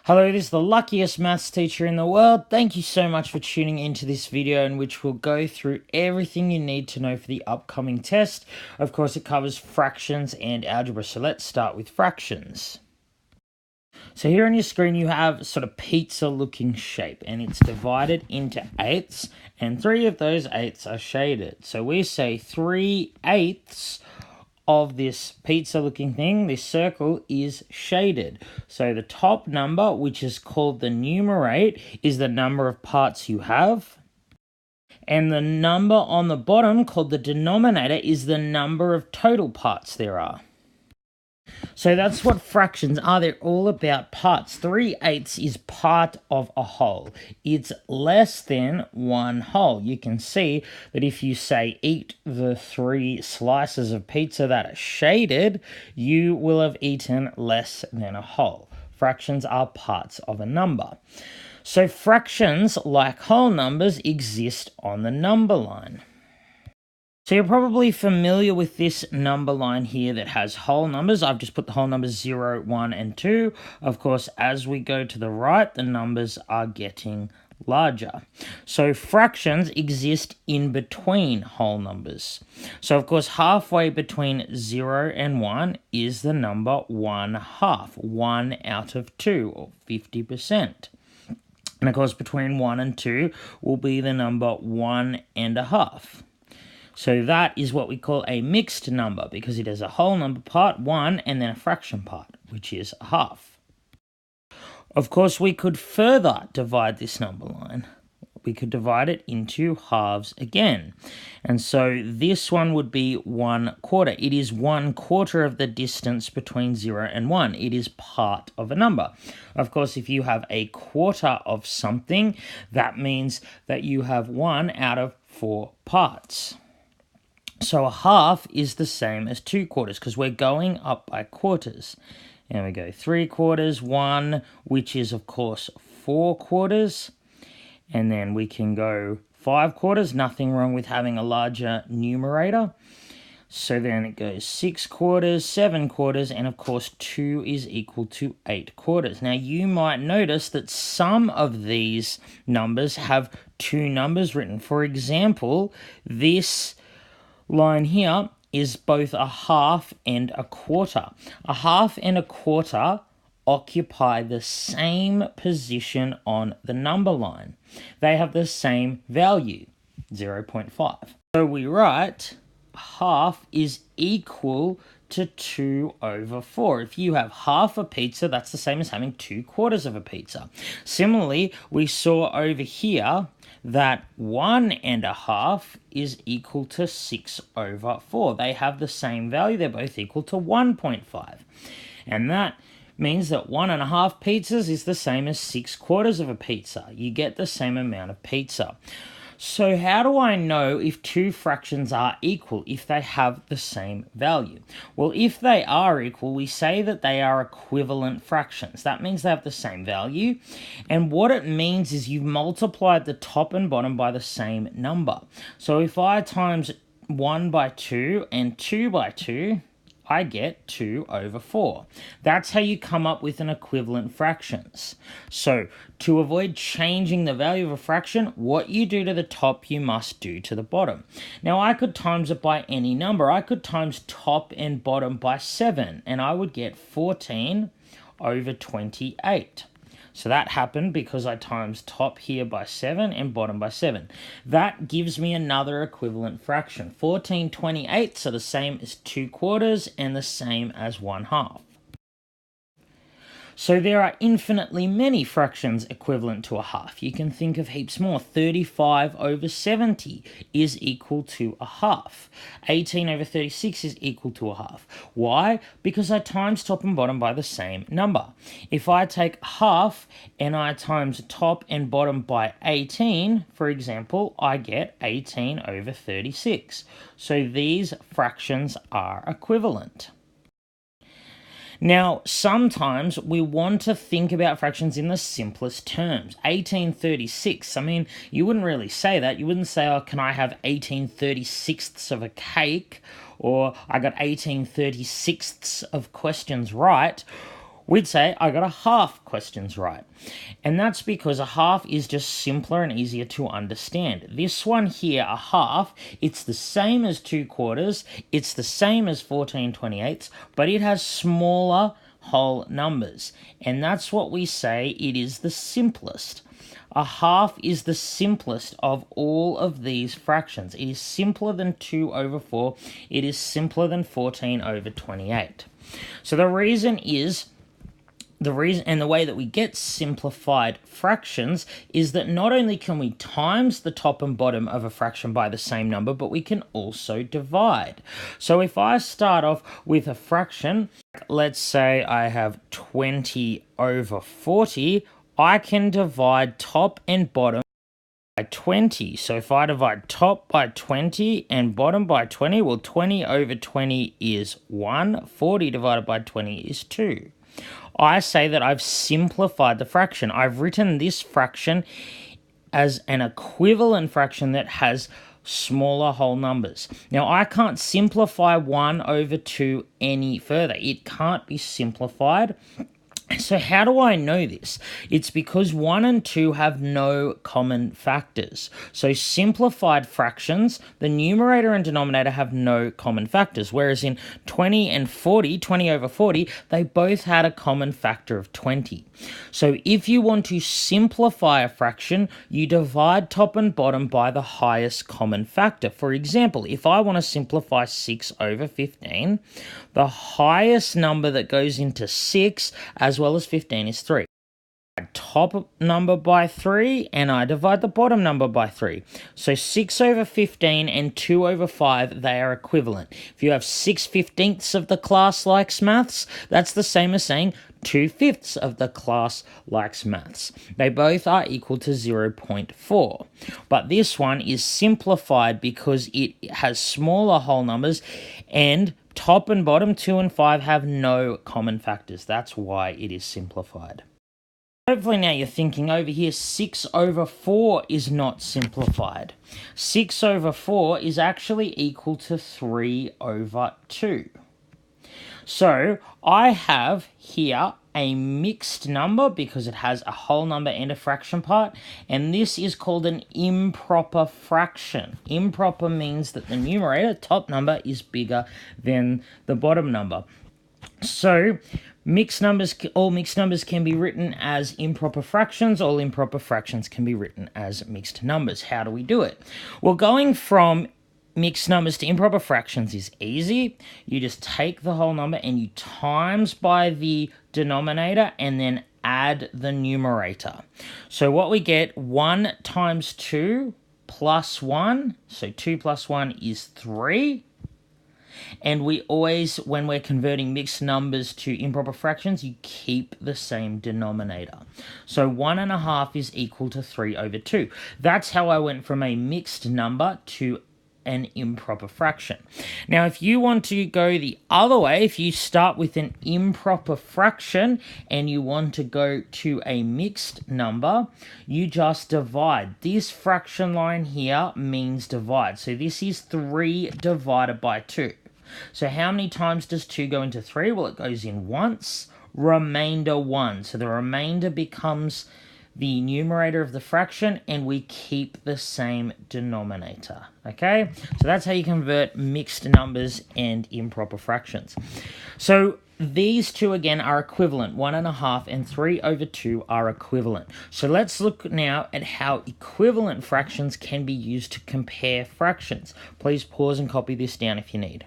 Hello, this is the luckiest maths teacher in the world. Thank you so much for tuning into this video in which we'll go through everything you need to know for the upcoming test. Of course, it covers fractions and algebra, so let's start with fractions. So here on your screen you have sort of pizza looking shape, and it's divided into eighths, and 3 of those eighths are shaded. So we say 3/8 of this pizza looking thing, this circle, is shaded. So the top number, which is called the numerate, is the number of parts you have. And the number on the bottom, called the denominator, is the number of total parts there are. So that's what fractions are. They're all about parts. 3/8 is part of a whole. It's less than one whole. You can see that if you say eat the 3 slices of pizza that are shaded, you will have eaten less than a whole. Fractions are parts of a number. So fractions, like whole numbers, exist on the number line. So you're probably familiar with this number line here that has whole numbers. I've just put the whole numbers 0, 1, and 2. Of course, as we go to the right, the numbers are getting larger. So fractions exist in between whole numbers. So of course, halfway between 0 and 1 is the number 1/2, 1 out of 2, or 50%. And of course, between 1 and 2 will be the number 1.5. So that is what we call a mixed number, because it has a whole number part, 1, and then a fraction part, which is a half. Of course, we could further divide this number line. We could divide it into halves again. And so this one would be 1/4. It is 1/4 of the distance between 0 and 1. It is part of a number. Of course, if you have a quarter of something, that means that you have 1 out of 4 parts. So a half is the same as 2/4, because we're going up by quarters. And we go 3/4, 1, which is of course 4/4. And then we can go 5/4, nothing wrong with having a larger numerator. So then it goes 6/4, 7/4, and of course 2 is equal to 8/4. Now you might notice that some of these numbers have 2 numbers written. For example, this line here is both a half and a quarter. A half and a quarter occupy the same position on the number line. They have the same value, 0.5. So we write half is equal to 2/4. If you have half a pizza, that's the same as having 2/4 of a pizza. Similarly, we saw over here that 1.5 is equal to 6/4. They have the same value. They're both equal to 1.5. And that means that 1.5 pizzas is the same as 6/4 of a pizza. You get the same amount of pizza. So how do I know if 2 fractions are equal, if they have the same value? Well, if they are equal, we say that they are equivalent fractions. That means they have the same value. And what it means is you've multiplied the top and bottom by the same number. So if I times 1 by 2 and 2 by 2, I get 2/4. That's how you come up with an equivalent fractions. So to avoid changing the value of a fraction, what you do to the top, you must do to the bottom. Now I could times it by any number. I could times top and bottom by 7, and I would get 14/28. So that happened because I times top here by 7 and bottom by 7. That gives me another equivalent fraction. 14/28 are the same as 2/4 and the same as 1/2. So there are infinitely many fractions equivalent to a half. You can think of heaps more. 35/70 is equal to a half. 18/36 is equal to a half. Why? Because I times top and bottom by the same number. If I take half and I times top and bottom by 18, for example, I get 18/36. So these fractions are equivalent. Now, sometimes we want to think about fractions in the simplest terms. 18/36, I mean, you wouldn't really say that. You wouldn't say, oh, can I have 18/36 of a cake? Or I got 18/36 of questions right. we'd say I got a half questions right. And that's because a half is just simpler and easier to understand. This one here, a half, it's the same as 2/4, it's the same as 14/28, but it has smaller whole numbers. And that's what we say it is the simplest. A half is the simplest of all of these fractions. It is simpler than 2/4. It is simpler than 14/28. So the reason and the way that we get simplified fractions is that not only can we times the top and bottom of a fraction by the same number, but we can also divide. So if I start off with a fraction, let's say I have 20/40, I can divide top and bottom by 20. So if I divide top by 20 and bottom by 20, well, 20/20 is 1, 40 divided by 20 is 2. I say that I've simplified the fraction. I've written this fraction as an equivalent fraction that has smaller whole numbers. Now, I can't simplify 1/2 any further. It can't be simplified. So how do I know this? It's because 1 and 2 have no common factors. So simplified fractions, the numerator and denominator have no common factors, whereas in 20 and 40, 20/40, they both had a common factor of 20. So if you want to simplify a fraction, you divide top and bottom by the highest common factor. For example, if I want to simplify 6/15, the highest number that goes into 6 as well as 15 is 3. I top number by 3 and I divide the bottom number by 3. So 6/15 and 2/5, they are equivalent. If you have 6/15 of the class likes maths, that's the same as saying 2/5 of the class likes maths. They both are equal to 0.4. But this one is simplified because it has smaller whole numbers and top and bottom, 2 and 5, have no common factors. That's why it is simplified. Hopefully now you're thinking over here, 6/4 is not simplified. 6/4 is actually equal to 3/2. So I have here a mixed number because it has a whole number and a fraction part, and this is called an improper fraction. Improper means that the numerator, top number, is bigger than the bottom number. So all mixed numbers can be written as improper fractions. All improper fractions can be written as mixed numbers. How do we do it? Well, going from mixed numbers to improper fractions is easy. You just take the whole number and you times by the denominator and then add the numerator. So what we get, 1 times 2 plus 1, so 2 plus 1 is 3. And we always, when we're converting mixed numbers to improper fractions, you keep the same denominator. So 1.5 is equal to 3/2. That's how I went from a mixed number to an improper fraction. Now, if you want to go the other way, if you start with an improper fraction and you want to go to a mixed number, you just divide. This fraction line here means divide. So this is 3 divided by 2. So how many times does 2 go into 3? Well, it goes in once, remainder 1. So the remainder becomes the numerator of the fraction, and we keep the same denominator, okay? So that's how you convert mixed numbers and improper fractions. So these two, again, are equivalent. 1.5 and 3/2 are equivalent. So let's look now at how equivalent fractions can be used to compare fractions. Please pause and copy this down if you need.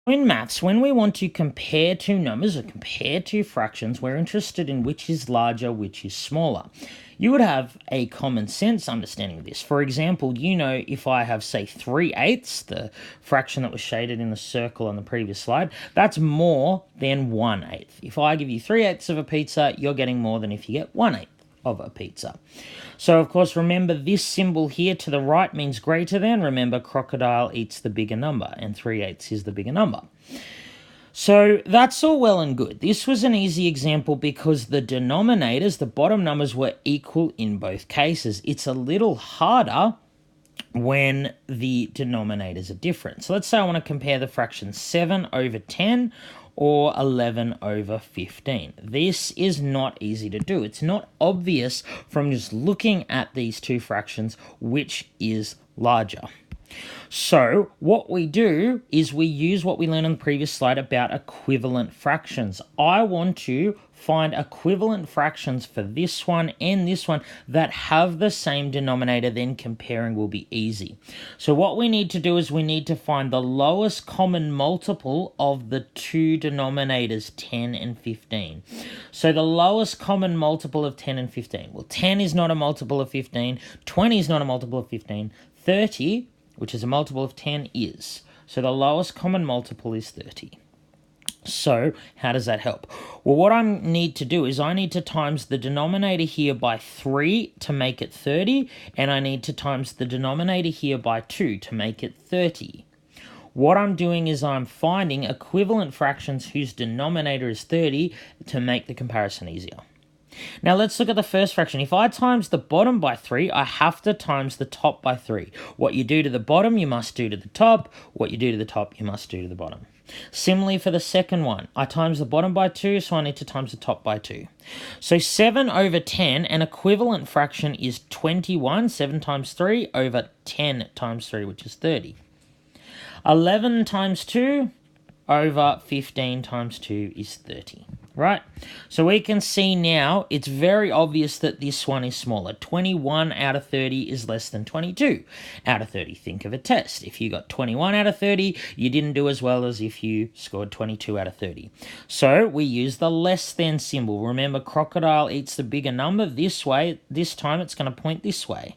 In maths, when we want to compare two numbers or compare two fractions, we're interested in which is larger, which is smaller. You would have a common sense understanding of this. For example, you know if I have, say, 3/8, the fraction that was shaded in the circle on the previous slide, that's more than 1/8. If I give you 3/8 of a pizza, you're getting more than if you get 1/8 of a pizza. So, of course, remember this symbol here to the right means greater than. Remember, crocodile eats the bigger number, and 3/8 is the bigger number. So that's all well and good. This was an easy example because the denominators, the bottom numbers, were equal in both cases. It's a little harder when the denominators are different. So let's say I want to compare the fraction 7/10 or 11 over 15. This is not easy to do. It's not obvious from just looking at these two fractions which is larger. So what we do is we use what we learned on the previous slide about equivalent fractions. I want to find equivalent fractions for this one and this one that have the same denominator, then comparing will be easy. So what we need to do is we need to find the lowest common multiple of the two denominators, 10 and 15. So the lowest common multiple of 10 and 15. Well, 10 is not a multiple of 15, 20 is not a multiple of 15, 30, which is a multiple of 10, is. So the lowest common multiple is 30. So how does that help? Well, what I need to do is I need to times the denominator here by 3 to make it 30, and I need to times the denominator here by 2 to make it 30. What I'm doing is I'm finding equivalent fractions whose denominator is 30 to make the comparison easier. Now let's look at the first fraction. If I times the bottom by 3, I have to times the top by 3. What you do to the bottom, you must do to the top. What you do to the top, you must do to the bottom. Similarly for the second one, I times the bottom by 2, so I need to times the top by 2. So 7 over 10, an equivalent fraction is 21, 7 times 3, over 10 times 3, which is 30. 11 times 2 over 15 times 2 is 30. Right? So we can see now it's very obvious that this one is smaller. 21 out of 30 is less than 22 out of 30. Think of a test. If you got 21 out of 30, you didn't do as well as if you scored 22 out of 30. So we use the less than symbol. Remember, crocodile eats the bigger number this way. This time it's going to point this way.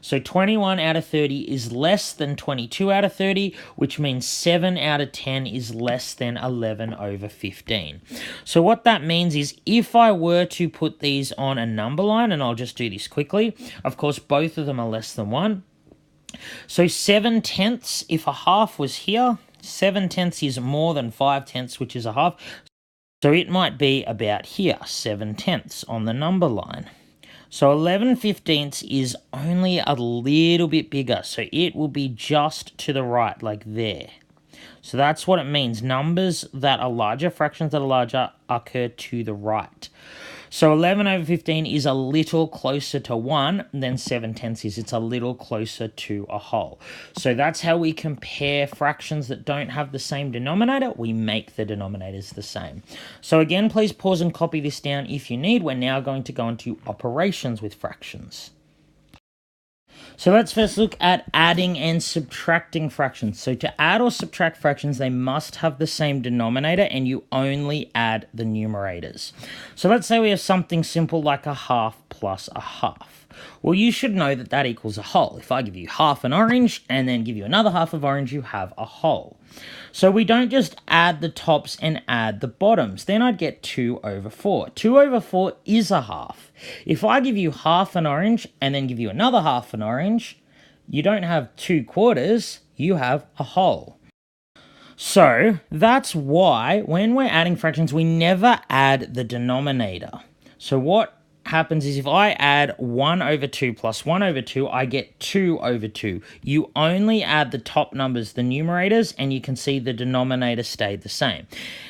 So 21 out of 30 is less than 22 out of 30, which means 7 out of 10 is less than 11 over 15. So what that means is if I were to put these on a number line, and I'll just do this quickly, of course both of them are less than 1. So 7/10, if a half was here, 7/10 is more than 5/10, which is a half. So it might be about here, 7/10 on the number line. So 11/15 is only a little bit bigger, so it will be just to the right, like there. So that's what it means. Numbers that are larger, fractions that are larger, occur to the right. So 11 over 15 is a little closer to 1 than 7/10 is. It's a little closer to a whole. So that's how we compare fractions that don't have the same denominator. We make the denominators the same. So again, please pause and copy this down if you need. We're now going to go into operations with fractions. So let's first look at adding and subtracting fractions. So to add or subtract fractions, they must have the same denominator and you only add the numerators. So let's say we have something simple like a half plus a half. Well, you should know that that equals a whole. If I give you half an orange and then give you another half of orange, you have a whole. So we don't just add the tops and add the bottoms. Then I'd get 2 over 4. 2 over 4 is a half. If I give you half an orange and then give you another half an orange, you don't have 2/4, you have a whole. So that's why when we're adding fractions, we never add the denominator. So what happens is if I add 1 over 2 plus 1 over 2, I get 2 over 2. You only add the top numbers, the numerators, and you can see the denominator stayed the same.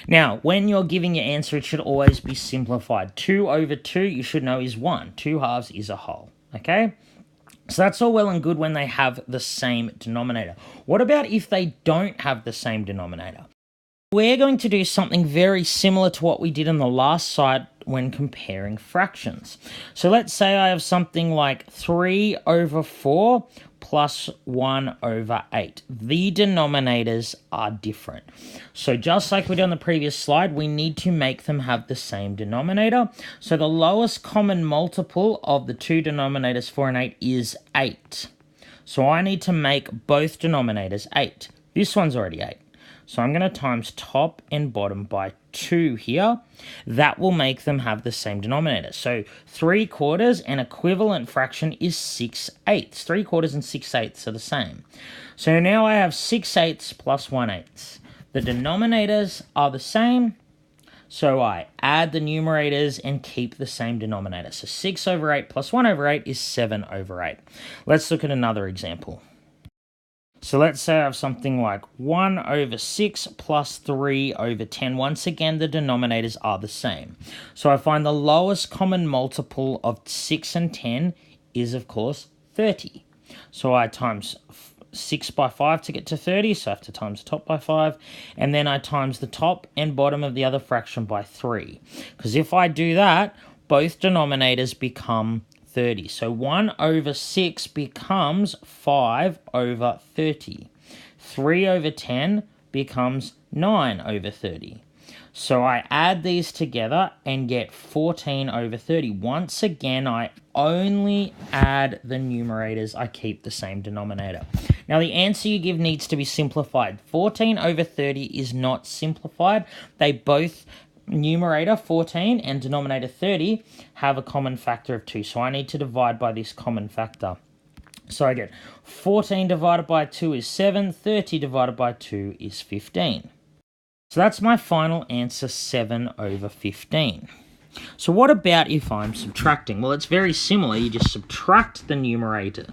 Now, when you're giving your answer, it should always be simplified. 2 over 2, you should know, is 1. 2 halves is a whole, okay? So that's all well and good when they have the same denominator. What about if they don't have the same denominator? We're going to do something very similar to what we did on the last slide when comparing fractions. So let's say I have something like 3 over 4 plus 1 over 8. The denominators are different. So just like we did on the previous slide, we need to make them have the same denominator. So the lowest common multiple of the two denominators, 4 and 8, is 8. So I need to make both denominators 8. This one's already 8. So I'm going to times top and bottom by 2 here. That will make them have the same denominator. So 3/4, an equivalent fraction, is 6/8. 3/4 and 6/8 are the same. So now I have 6/8 plus 1/8. The denominators are the same. So I add the numerators and keep the same denominator. So 6 over 8 plus 1 over 8 is 7 over 8. Let's look at another example. So let's say I have something like 1 over 6 plus 3 over 10. Once again, the denominators are the same. So I find the lowest common multiple of 6 and 10 is, of course, 30. So I times 6 by 5 to get to 30, so I have to times the top by 5, and then I times the top and bottom of the other fraction by 3. Because if I do that, both denominators become 30. So 1 over 6 becomes 5 over 30. 3 over 10 becomes 9 over 30. So I add these together and get 14 over 30. Once again, I only add the numerators. I keep the same denominator. Now, the answer you give needs to be simplified. 14 over 30 is not simplified. They both, numerator 14 and denominator 30, have a common factor of 2. So I need to divide by this common factor. So I get 14 divided by 2 is 7. 30 divided by 2 is 15. So that's my final answer, 7 over 15. So what about if I'm subtracting? Well, it's very similar. You just subtract the numerator.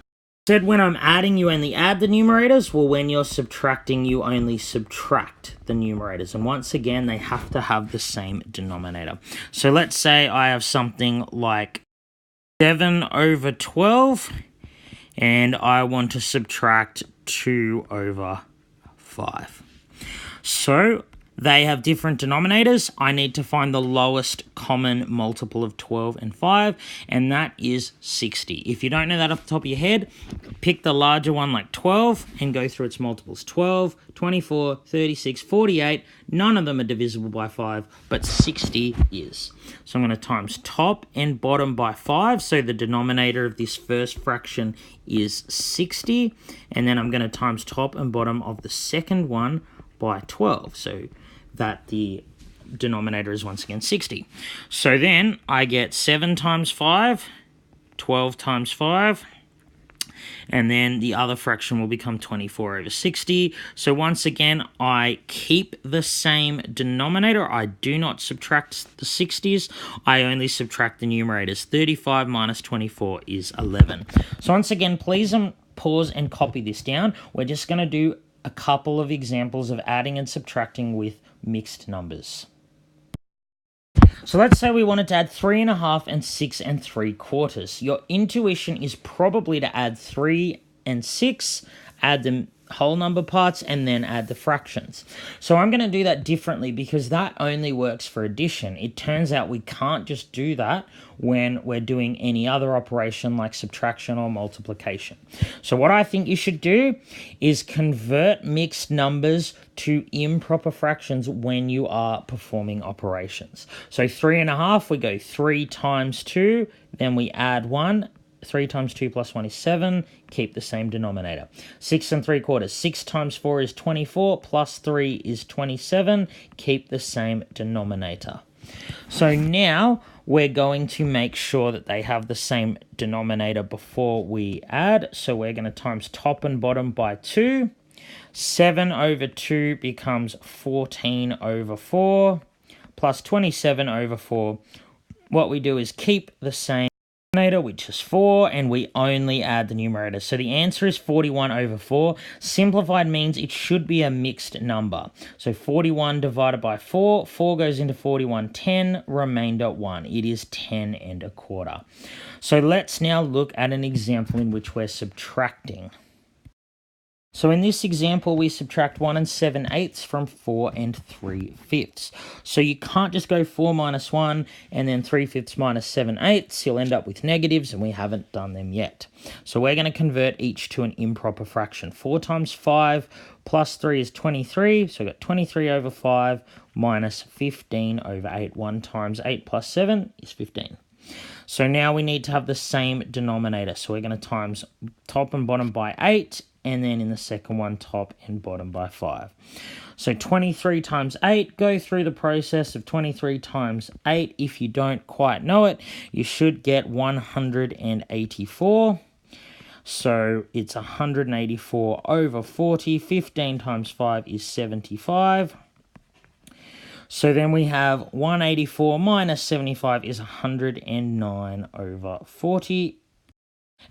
Said when I'm adding, you only add the numerators. Well, when you're subtracting, you only subtract the numerators. And once again, they have to have the same denominator. So let's say I have something like 7 over 12, and I want to subtract 2 over 5. So they have different denominators. I need to find the lowest common multiple of 12 and 5, and that is 60. If you don't know that off the top of your head, pick the larger one like 12 and go through its multiples. 12, 24, 36, 48. None of them are divisible by 5, but 60 is. So I'm going to times top and bottom by 5. So the denominator of this first fraction is 60. And then I'm going to times top and bottom of the second one by 12. So that the denominator is once again 60. So then I get 7 times 5, 12 times 5, and then the other fraction will become 24 over 60. So once again, I keep the same denominator. I do not subtract the 60s. I only subtract the numerators. 35 minus 24 is 11. So once again, please pause and copy this down. We're just going to do a couple of examples of adding and subtracting with mixed numbers. So let's say we wanted to add 3.5 and 6 3/4. Your intuition is probably to add 3 and 6, add the whole number parts, and then add the fractions. So I'm going to do that differently because that only works for addition. It turns out we can't just do that when we're doing any other operation like subtraction or multiplication. So what I think you should do is convert mixed numbers to improper fractions when you are performing operations. So 3.5, we go 3 times 2, then we add 1. 3 times 2 plus 1 is 7. Keep the same denominator. 6 3/4. 6 times 4 is 24. Plus 3 is 27. Keep the same denominator. So now we're going to make sure that they have the same denominator before we add. So we're going to times top and bottom by 2. 7 over 2 becomes 14 over 4. Plus 27 over 4. What we do is keep the same denominator, which is 4, and we only add the numerator. So the answer is 41 over 4. Simplified means it should be a mixed number. So 41 divided by 4, 4 goes into 41, 10, remainder 1. It is 10 1/4. So let's now look at an example in which we're subtracting. So in this example, we subtract 1 7/8 from 4 3/5. So you can't just go 4 minus 1 and then 3/5 minus 7/8. You'll end up with negatives, and we haven't done them yet. So we're going to convert each to an improper fraction. 4 times 5 plus 3 is 23. So we've got 23 over 5 minus 15 over 8. 1 times 8 plus 7 is 15. So now we need to have the same denominator. So we're going to times top and bottom by 8. And then in the second one, top and bottom by 5. So 23 times 8, go through the process of 23 times 8. If you don't quite know it, you should get 184. So it's 184 over 40. 15 times 5 is 75. So then we have 184 minus 75 is 109 over 40.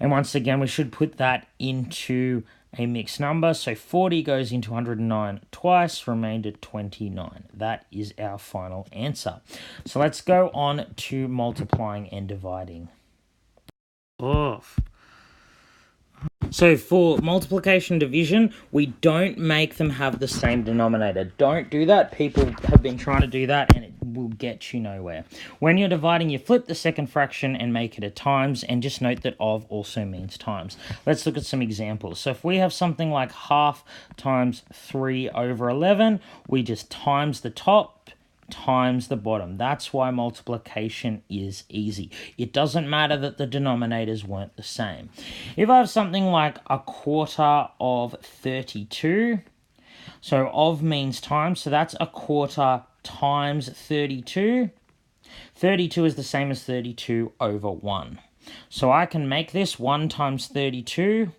And once again, we should put that into a mixed number. So 40 goes into 109 twice, remainder 29. That is our final answer. So let's go on to multiplying and dividing. So for multiplication and division, we don't make them have the same denominator. Don't do that. People have been trying to do that and it will get you nowhere. When you're dividing, you flip the second fraction and make it a times, and just note that of also means times. Let's look at some examples. So if we have something like half times 3 over 11, we just times the top times the bottom. That's why multiplication is easy. It doesn't matter that the denominators weren't the same. If I have something like a quarter of 32, so of means times, so that's a quarter times 32. 32 is the same as 32 over 1. So I can make this 1 times 32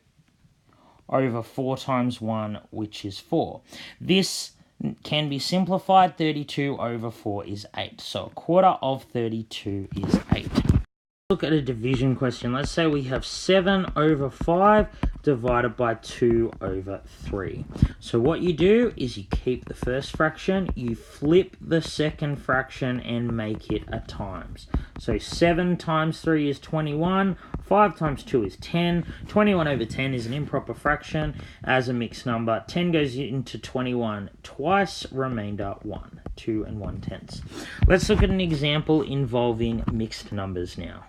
over 4 times 1, which is 4. This can be simplified. 32 over 4 is 8. So a quarter of 32 is 8. Look at a division question. Let's say we have 7 over 5 divided by 2 over 3. So what you do is you keep the first fraction, you flip the second fraction and make it a times. So 7 times 3 is 21, 5 times 2 is 10, 21 over 10 is an improper fraction as a mixed number. 10 goes into 21 twice, remainder 1, 2 and 1/10. Let's look at an example involving mixed numbers now.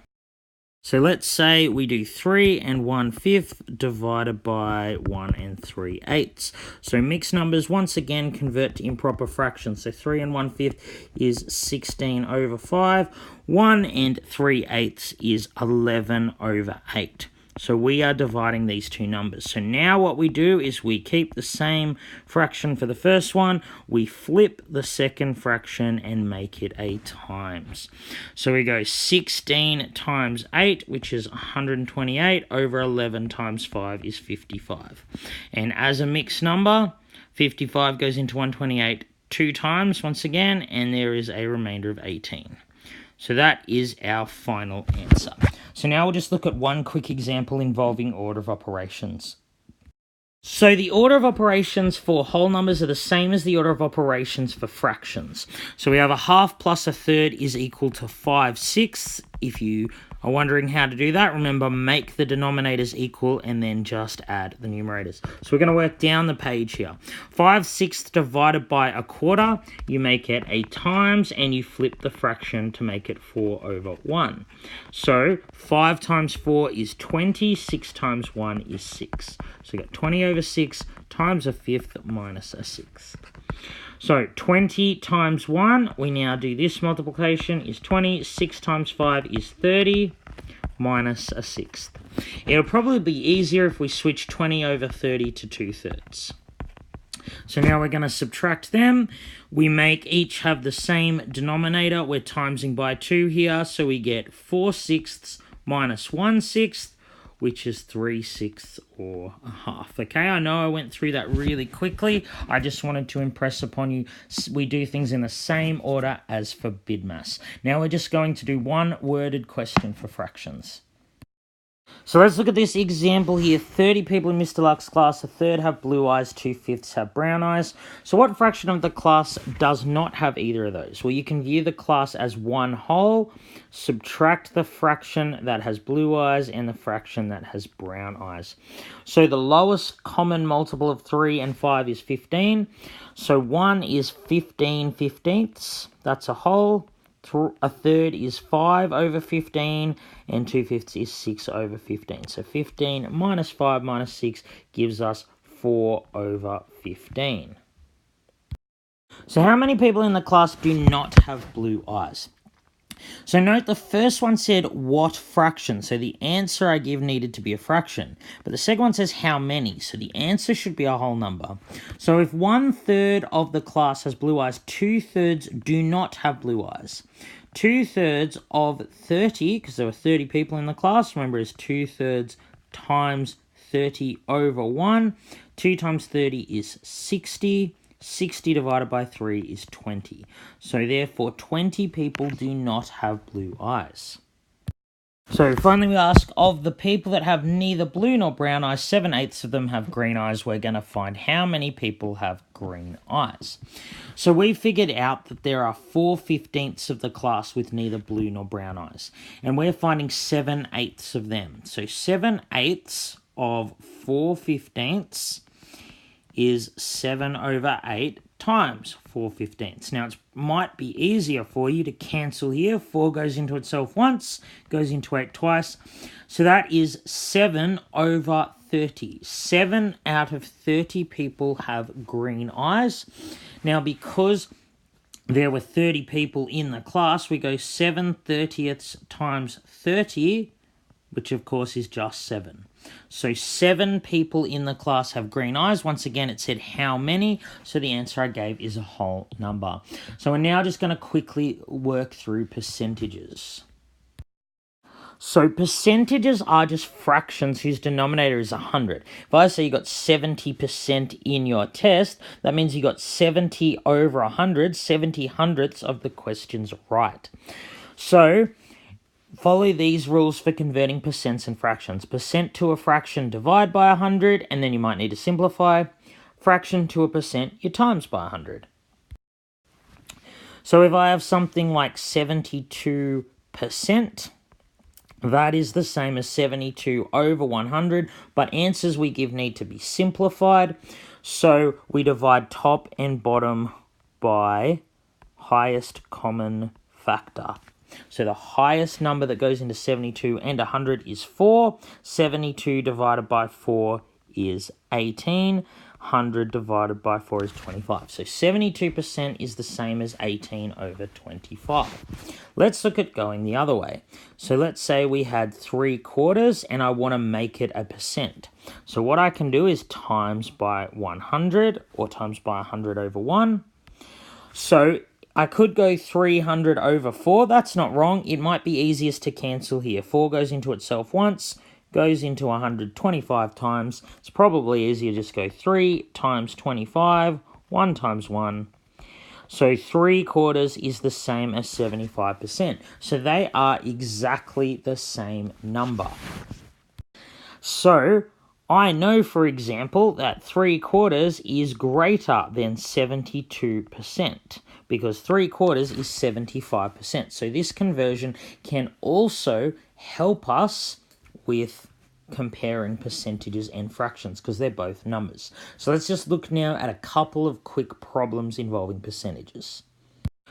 So let's say we do 3 and 1/5 divided by 1 and 3/8. So mixed numbers once again convert to improper fractions. So 3 and 1/5 is 16 over 5. 1 and 3/8 is 11 over 8. So we are dividing these two numbers. So now what we do is we keep the same fraction for the first one, we flip the second fraction and make it a times. So we go 16 times 8, which is 128, over 11 times 5 is 55. And as a mixed number, 55 goes into 128 two times once again, and there is a remainder of 18. So that is our final answer. So now we'll just look at one quick example involving order of operations. So the order of operations for whole numbers are the same as the order of operations for fractions. So we have a half plus a third is equal to 5/6. If you are wondering how to do that, remember, make the denominators equal and then just add the numerators. So we're going to work down the page here. 5/6 divided by a quarter, you make it a times and you flip the fraction to make it 4 over 1. So 5 times 4 is 20, 6 times 1 is 6. So we got 20 over 6 times a fifth minus a sixth. So 20 times 1, we now do this multiplication, is 20. 6 times 5 is 30, minus a sixth. It'll probably be easier if we switch 20 over 30 to 2/3. So now we're going to subtract them. We make each have the same denominator. We're timesing by 2 here, so we get 4/6 minus 1/6, which is 3/6 or a half. Okay, I know I went through that really quickly. I just wanted to impress upon you, we do things in the same order as for BidMass. Now we're just going to do one worded question for fractions. So let's look at this example here. 30 people in Mr. Luck's class, a third have blue eyes, 2/5 have brown eyes. So what fraction of the class does not have either of those? Well, you can view the class as one whole, subtract the fraction that has blue eyes and the fraction that has brown eyes. So the lowest common multiple of 3 and 5 is 15. So 1 is 15/15, that's a whole. A third is 5 over 15, and 2/5 is 6 over 15. So 15 minus 5 minus 6 gives us 4 over 15. So how many people in the class do not have blue eyes? So note the first one said what fraction, so the answer I give needed to be a fraction. But the second one says how many, so the answer should be a whole number. So if 1/3 of the class has blue eyes, 2/3 do not have blue eyes. 2/3 of 30, because there were 30 people in the class, remember, is 2/3 times 30 over 1. 2 times 30 is 60. 60 divided by 3 is 20. So therefore 20 people do not have blue eyes. So finally we ask, of the people that have neither blue nor brown eyes, 7/8 of them have green eyes. We're going to find how many people have green eyes. So we figured out that there are 4/15 of the class with neither blue nor brown eyes. And we're finding 7/8 of them. So 7/8 of 4/15 is 7/8 times 4/15. Now, it might be easier for you to cancel here. 4 goes into itself once, goes into 8 twice. So that is 7/30. 7 out of 30 people have green eyes. Now, because there were 30 people in the class, we go 7/30 times 30, which of course is just 7. So 7 people in the class have green eyes. Once again, it said how many, so the answer I gave is a whole number. So we're now just going to quickly work through percentages. So percentages are just fractions whose denominator is 100. If I say you got 70% in your test, that means you got 70 over 100, 70 hundredths of the questions right. So follow these rules for converting percents and fractions. Percent to a fraction, divide by 100, and then you might need to simplify. Fraction to a percent, you times by 100. So if I have something like 72%, that is the same as 72 over 100, but answers we give need to be simplified. So we divide top and bottom by highest common factor. So the highest number that goes into 72 and 100 is 4. 72 divided by 4 is 18. 100 divided by 4 is 25. So 72% is the same as 18 over 25. Let's look at going the other way. So let's say we had 3/4 and I want to make it a percent. So what I can do is times by 100 or times by 100 over 1. So I could go 300 over 4. That's not wrong. It might be easiest to cancel here. 4 goes into itself once, goes into 125 times. It's probably easier to just go 3 times 25, 1 times 1. So 3/4 is the same as 75%. So they are exactly the same number. So I know, for example, that 3/4 is greater than 72%, because 3/4 is 75%. So this conversion can also help us with comparing percentages and fractions, because they're both numbers. So let's just look now at a couple of quick problems involving percentages.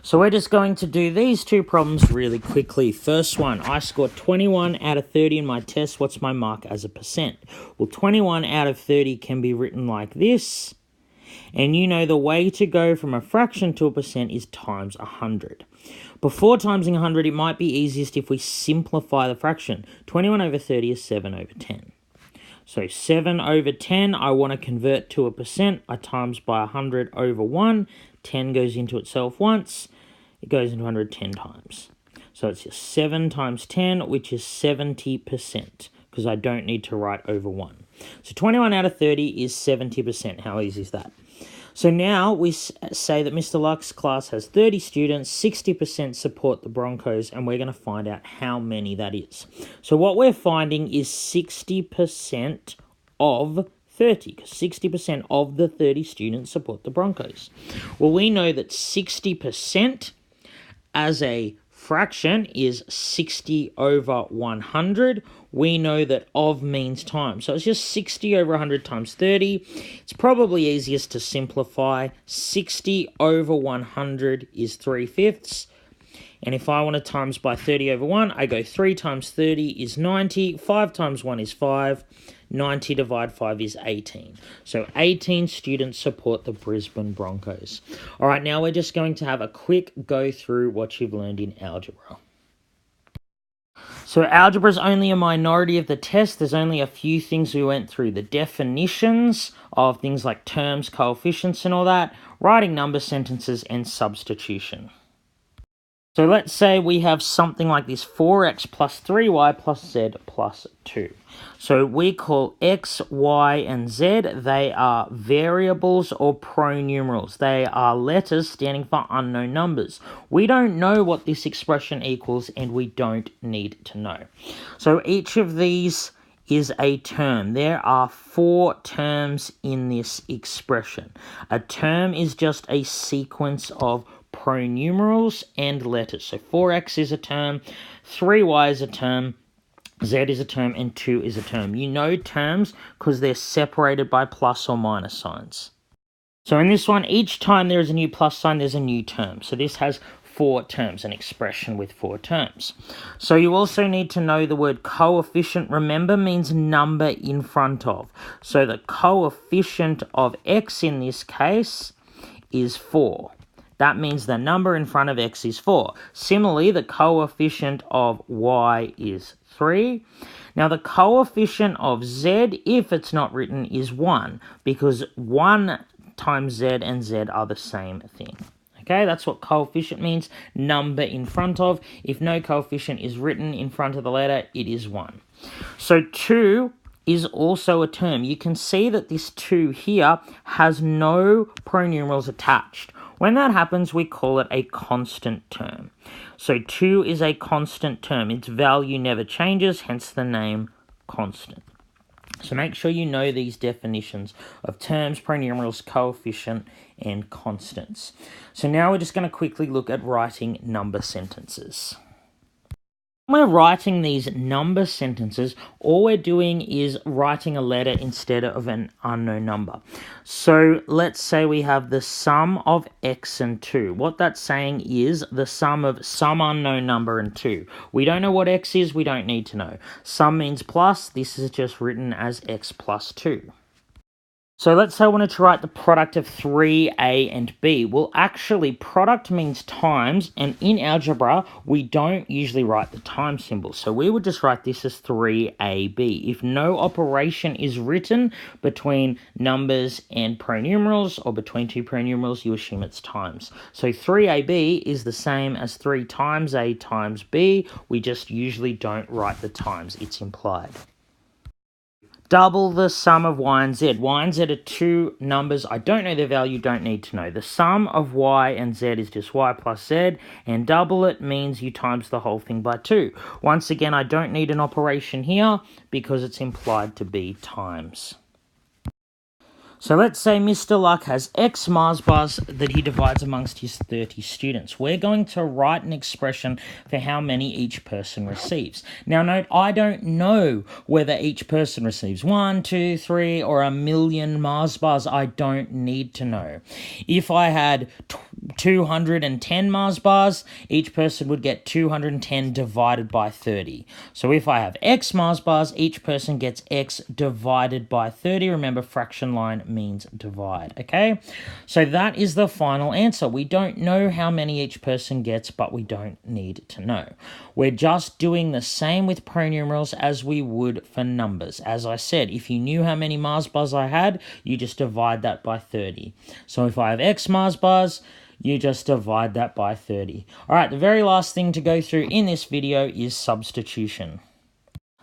So we're just going to do these two problems really quickly. First one, I scored 21 out of 30 in my test. What's my mark as a percent? Well, 21 out of 30 can be written like this. And you know the way to go from a fraction to a percent is times 100. Before timesing 100, it might be easiest if we simplify the fraction. 21 over 30 is 7 over 10. So 7 over 10, I want to convert to a percent. I times by 100 over 1. 10 goes into itself once. It goes into 100 10 times. So it's just 7 times 10, which is 70%, because I don't need to write over 1. So 21 out of 30 is 70%. How easy is that? So now we say that Mr. Luck's class has 30 students, 60% support the Broncos, and we're going to find out how many that is. So what we're finding is 60% of 30, because 60% of the 30 students support the Broncos. Well, we know that 60% as a fraction is 60 over 100. We know that of means time. So it's just 60 over 100 times 30. It's probably easiest to simplify. 60 over 100 is 3/5. And if I want to times by 30 over 1, I go 3 times 30 is 90. 5 times 1 is 5. 90 divided 5 is 18. So 18 students support the Brisbane Broncos. All right, now we're just going to have a quick go through what you've learned in algebra. So algebra is only a minority of the test. There's only a few things we went through. The definitions of things like terms, coefficients, and all that. Writing number sentences and substitution. So let's say we have something like this, 4x plus 3y plus z plus 2. So we call x, y, and z, they are variables or pronumerals. They are letters standing for unknown numbers. We don't know what this expression equals, and we don't need to know. So each of these is a term. There are 4 terms in this expression. A term is just a sequence of pronumerals and letters. So 4x is a term, 3y is a term, z is a term, and 2 is a term. You know terms because they're separated by plus or minus signs. So in this one, each time there is a new plus sign, there's a new term. So this has 4 terms, an expression with 4 terms. So you also need to know the word coefficient, remember, means number in front of. So the coefficient of x in this case is 4. That means the number in front of x is 4. Similarly, the coefficient of y is 3. Now, the coefficient of z, if it's not written, is 1, because 1 times z and z are the same thing. Okay, that's what coefficient means, number in front of. If no coefficient is written in front of the letter, it is 1. So 2 is also a term. You can see that this 2 here has no pronumerals attached. When that happens, we call it a constant term. So 2 is a constant term. Its value never changes, hence the name constant. So make sure you know these definitions of terms, pronumerals, coefficient, and constants. So now we're just going to quickly look at writing number sentences. When we're writing these number sentences, all we're doing is writing a letter instead of an unknown number. So let's say we have the sum of x and 2. What that's saying is the sum of some unknown number and 2. We don't know what x is, we don't need to know. Sum means plus, this is just written as x plus 2. So let's say I wanted to write the product of 3a and b. Well, actually, product means times, and in algebra, we don't usually write the times symbol. So we would just write this as 3ab. If no operation is written between numbers and pronumerals, or between 2 pronumerals, you assume it's times. So 3ab is the same as 3 times a times b. We just usually don't write the times. It's implied. Double the sum of y and z. Y and z are 2 numbers. I don't know their value, don't need to know. The sum of y and z is just y plus z, and double it means you times the whole thing by 2. Once again, I don't need an operation here because it's implied to be times. So let's say Mr. Luck has X Mars bars that he divides amongst his 30 students. We're going to write an expression for how many each person receives. Now note, I don't know whether each person receives 1, 2, 3, or 1,000,000 Mars bars. I don't need to know. If I had 210 Mars bars, each person would get 210 divided by 30. So if I have X Mars bars, each person gets X divided by 30. Remember, fraction line means divide, okay? So that is the final answer. We don't know how many each person gets, but we don't need to know. We're just doing the same with pronumerals as we would for numbers. As I said, if you knew how many Mars bars I had, you just divide that by 30. So if I have X Mars bars, you just divide that by 30. All right, the very last thing to go through in this video is substitution.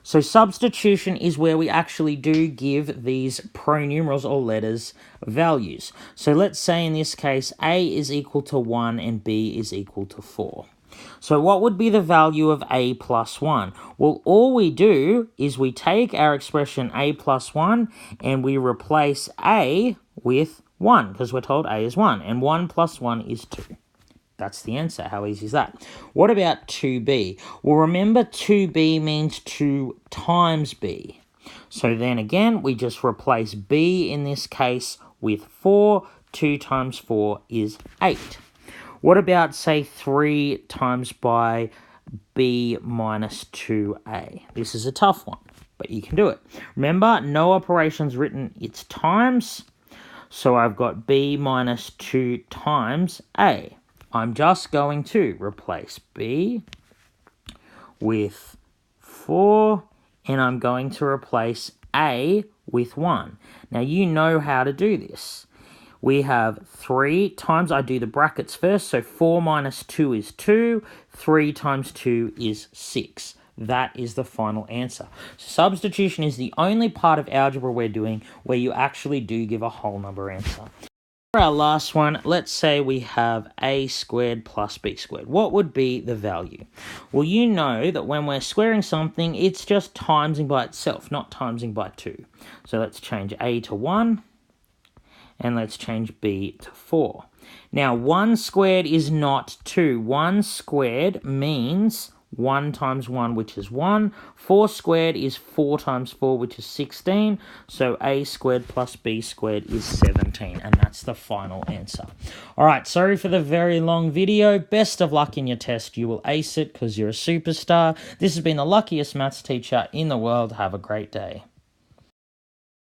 So substitution is where we actually do give these pronumerals or letters values. So let's say in this case, A is equal to 1 and B is equal to 4. So what would be the value of A plus 1? Well, all we do is we take our expression A plus 1 and we replace A with 1 because we're told A is 1 and 1 plus 1 is 2. That's the answer. How easy is that? What about 2b? Well, remember 2b means 2 times b. So then again, we just replace b in this case with 4. 2 times 4 is 8. What about, say, 3 times by b minus 2a? This is a tough one, but you can do it. Remember, no operations written, it's times. So I've got b minus 2 times a. I'm just going to replace b with 4, and I'm going to replace a with 1. Now, you know how to do this. we have 3 times, I do the brackets first, so 4 minus 2 is 2, 3 times 2 is 6. That is the final answer. Substitution is the only part of algebra we're doing where you actually do give a whole number answer. For our last one, let's say we have a squared plus b squared. What would be the value? Well, you know that when we're squaring something, it's just timesing by itself, not timesing by 2. So let's change a to 1, and let's change b to 4. Now, 1 squared is not 2. 1 squared means 1 times 1, which is 1. 4 squared is 4 times 4, which is 16. So a squared plus b squared is 17. And that's the final answer. All right, sorry for the very long video. Best of luck in your test. You will ace it because you're a superstar. This has been the luckiest maths teacher in the world. Have a great day.